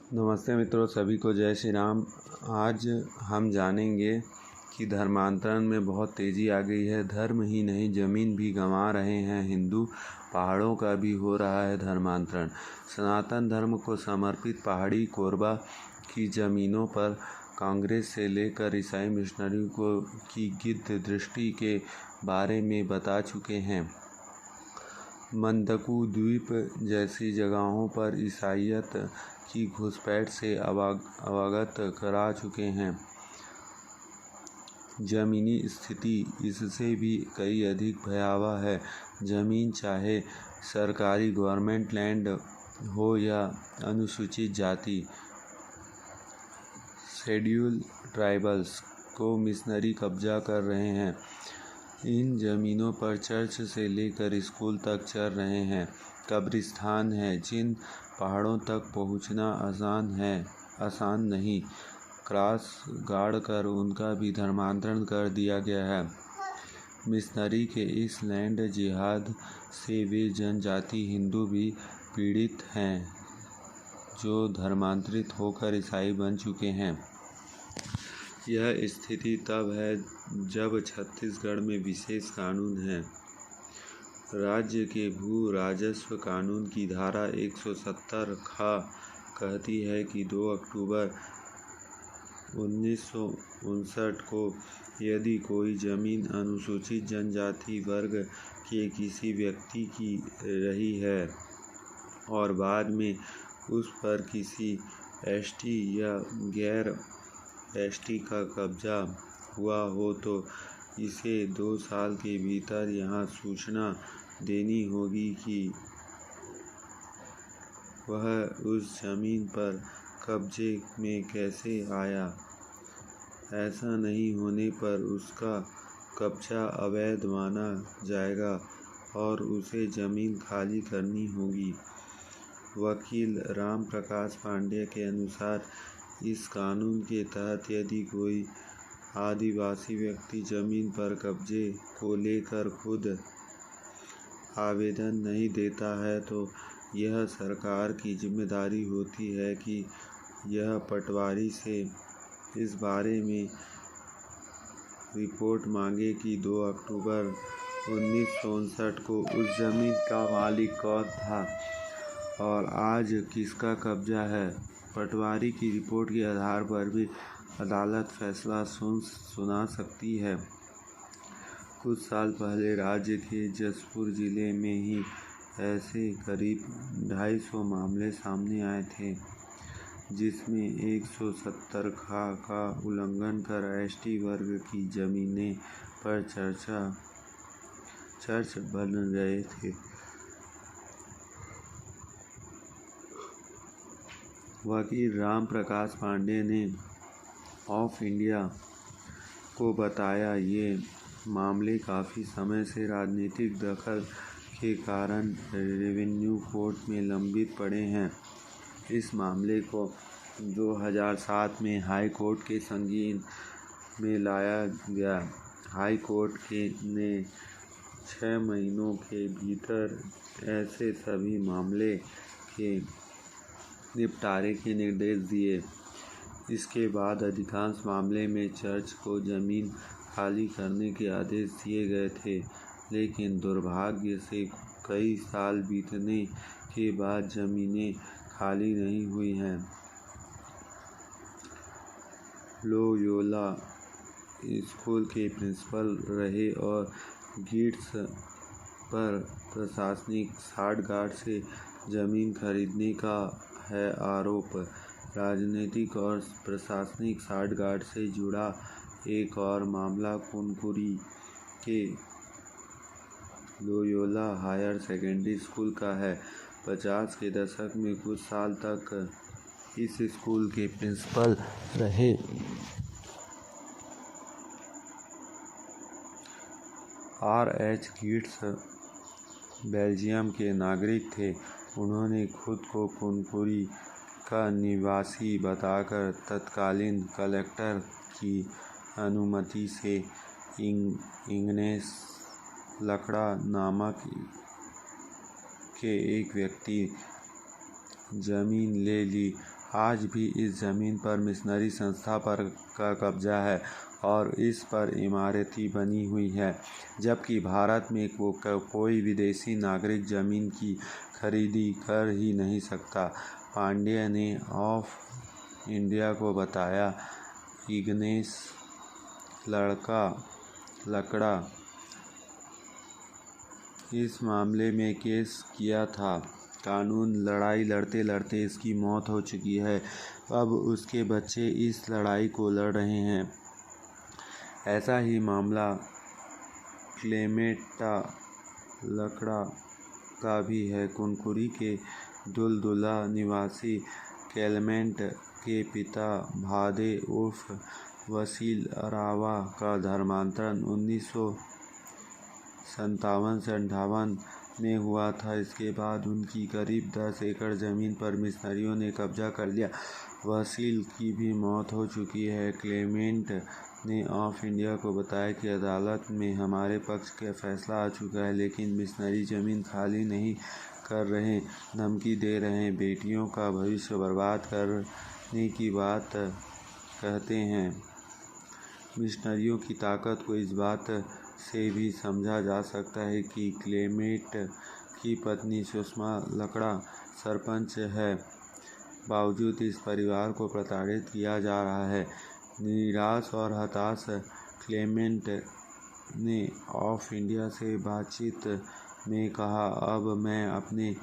नमस्ते मित्रों, सभी को जय श्री राम। आज हम जानेंगे कि धर्मांतरण में बहुत तेज़ी आ गई है। धर्म ही नहीं, ज़मीन भी गंवा रहे हैं हिंदू। पहाड़ों का भी हो रहा है धर्मांतरण। सनातन धर्म को समर्पित पहाड़ी कोरबा की ज़मीनों पर कांग्रेस से लेकर ईसाई मिशनरी को की गिद्ध दृष्टि के बारे में बता चुके हैं। मंदकू द्वीप जैसी जगहों पर ईसाईयत की घुसपैठ से अवगत करा चुके हैं। ज़मीनी स्थिति इससे भी कई अधिक भयावह है। ज़मीन चाहे सरकारी गवर्नमेंट लैंड हो या अनुसूचित जाति शेड्यूल ट्राइबल्स को मिशनरी कब्जा कर रहे हैं। इन ज़मीनों पर चर्च से लेकर स्कूल तक चल रहे हैं। कब्रिस्तान हैं जिन पहाड़ों तक पहुंचना आसान नहीं। क्रॉस गाड़कर उनका भी धर्मांतरण कर दिया गया है। मिशनरी के इस लैंड जिहाद से वे जनजाति हिंदू भी पीड़ित हैं जो धर्मांतरित होकर ईसाई बन चुके हैं। यह स्थिति तब है जब छत्तीसगढ़ में विशेष कानून है। राज्य के भू राजस्व कानून की धारा 170 कहती है कि 2 अक्टूबर 1959 को यदि कोई जमीन अनुसूचित जनजाति वर्ग के किसी व्यक्ति की रही है और बाद में उस पर किसी एसटी या गैर एसटी का कब्जा हुआ हो तो इसे 2 साल के भीतर यहाँ सूचना देनी होगी कि वह उस जमीन पर कब्जे में कैसे आया। ऐसा नहीं होने पर उसका कब्जा अवैध माना जाएगा और उसे ज़मीन खाली करनी होगी। वकील राम प्रकाश पांडे के अनुसार इस कानून के तहत यदि कोई आदिवासी व्यक्ति जमीन पर कब्जे को लेकर खुद आवेदन नहीं देता है तो यह सरकार की जिम्मेदारी होती है कि यह पटवारी से इस बारे में रिपोर्ट मांगे कि 2 अक्टूबर 1959 को उस जमीन का मालिक कौन था और आज किसका कब्जा है। पटवारी की रिपोर्ट के आधार पर भी अदालत फैसला सुना सकती है। कुछ साल पहले राज्य के जशपुर जिले में ही ऐसे करीब 250 मामले सामने आए थे जिसमें 170 का उल्लंघन कर एसटी वर्ग की जमीनें पर चर्च बन गए थे। वकील राम प्रकाश पांडे ने ऑफ इंडिया को बताया, ये मामले काफ़ी समय से राजनीतिक दखल के कारण रेवेन्यू कोर्ट में लंबित पड़े हैं। इस मामले को 2007 में हाई कोर्ट के संज्ञान में लाया गया। हाई कोर्ट ने 6 महीनों के भीतर ऐसे सभी मामले के निपटारे के निर्देश दिए। इसके बाद अधिकांश मामले में चर्च को जमीन खाली करने के आदेश दिए गए थे, लेकिन दुर्भाग्य से कई साल बीतने के बाद जमीनें खाली नहीं हुई हैं। लोयोला स्कूल के प्रिंसिपल रहे और गिट्स पर प्रशासनिक साठगांठ से जमीन खरीदने का है आरोप। राजनीतिक और प्रशासनिक साठगांठ से जुड़ा एक और मामला कुनकुरी के लोयोला हायर सेकेंडरी स्कूल का है। 50 के दशक में कुछ साल तक इस स्कूल के प्रिंसिपल रहे R.H. गिट्स बेल्जियम के नागरिक थे। उन्होंने खुद को कुनकुरी का निवासी बताकर तत्कालीन कलेक्टर की अनुमति से इग्नेस लकड़ा नामक के एक व्यक्ति जमीन ले ली आज भी इस जमीन पर मिशनरी संस्था पर का कब्जा है और इस पर इमारतें बनी हुई है, जबकि भारत में कोई विदेशी नागरिक जमीन की खरीदी कर ही नहीं सकता। पांडेय ने ऑफ इंडिया को बताया, इग्नेस लकड़ा इस मामले में केस किया था। कानून लड़ाई लड़ते लड़ते इसकी मौत हो चुकी है। अब उसके बच्चे इस लड़ाई को लड़ रहे हैं। ऐसा ही मामला क्लेमेंटा लकड़ा का भी है। कुनकुरी के दुलदुला निवासी क्लेमेंट के पिता भादे उर्फ वसील अरावा का धर्मांतरण 1957 से 58 में हुआ था। इसके बाद उनकी करीब 10 एकड़ ज़मीन पर मिशनरियों ने कब्जा कर लिया। वसील की भी मौत हो चुकी है। क्लेमेंट ने ऑफ इंडिया को बताया कि अदालत में हमारे पक्ष का फैसला आ चुका है, लेकिन मिशनरी ज़मीन खाली नहीं कर रहे, धमकी दे रहे, बेटियों का भविष्य बर्बाद करने की बात कहते हैं। मिशनरियों की ताकत को इस बात से भी समझा जा सकता है कि क्लेमेंट की पत्नी सुषमा लकड़ा सरपंच है, बावजूद इस परिवार को प्रताड़ित किया जा रहा है। निराश और हताश क्लेमेंट ने ऑफ इंडिया से बातचीत में कहा, अब मैं अपने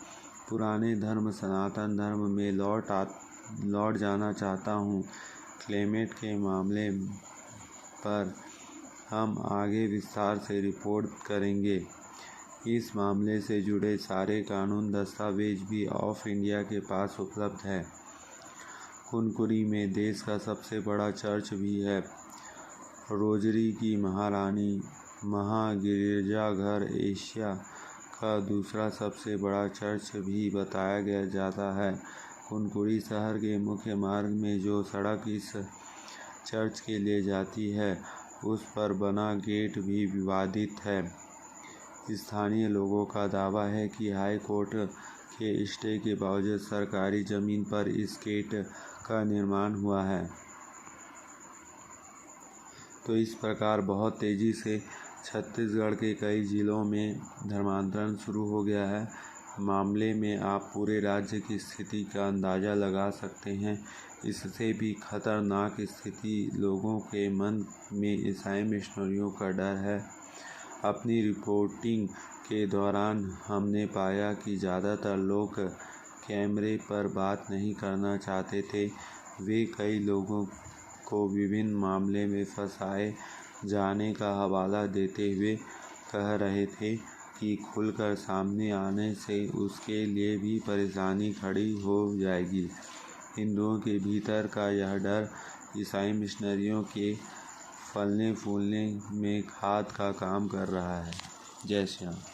पुराने धर्म सनातन धर्म में लौट जाना चाहता हूँ। क्लेमेंट के मामले पर हम आगे विस्तार से रिपोर्ट करेंगे। इस मामले से जुड़े सारे कानून दस्तावेज भी ऑफ इंडिया के पास उपलब्ध है। कुनकुरी में देश का सबसे बड़ा चर्च भी है। रोजरी की महारानी महागिरजाघर एशिया का दूसरा सबसे बड़ा चर्च भी बताया जाता है। कुनकुरी शहर के मुख्य मार्ग में जो सड़क इस चर्च के लिए जाती है, उस पर बना गेट भी विवादित है। स्थानीय लोगों का दावा है कि हाई कोर्ट के स्टे के बावजूद सरकारी जमीन पर इस गेट का निर्माण हुआ है। तो इस प्रकार बहुत तेज़ी से छत्तीसगढ़ के कई जिलों में धर्मांतरण शुरू हो गया है। मामले में आप पूरे राज्य की स्थिति का अंदाज़ा लगा सकते हैं। इससे भी खतरनाक स्थिति लोगों के मन में ईसाई मिशनरियों का डर है। अपनी रिपोर्टिंग के दौरान हमने पाया कि ज़्यादातर लोग कैमरे पर बात नहीं करना चाहते थे। वे कई लोगों को विभिन्न मामले में फंसाए जाने का हवाला देते हुए कह रहे थे कि खुलकर सामने आने से उसके लिए भी परेशानी खड़ी हो जाएगी। हिंदुओं के भीतर का यह डर ईसाई मिशनरियों के फलने फूलने में खाद का काम कर रहा है। जय श्री राम।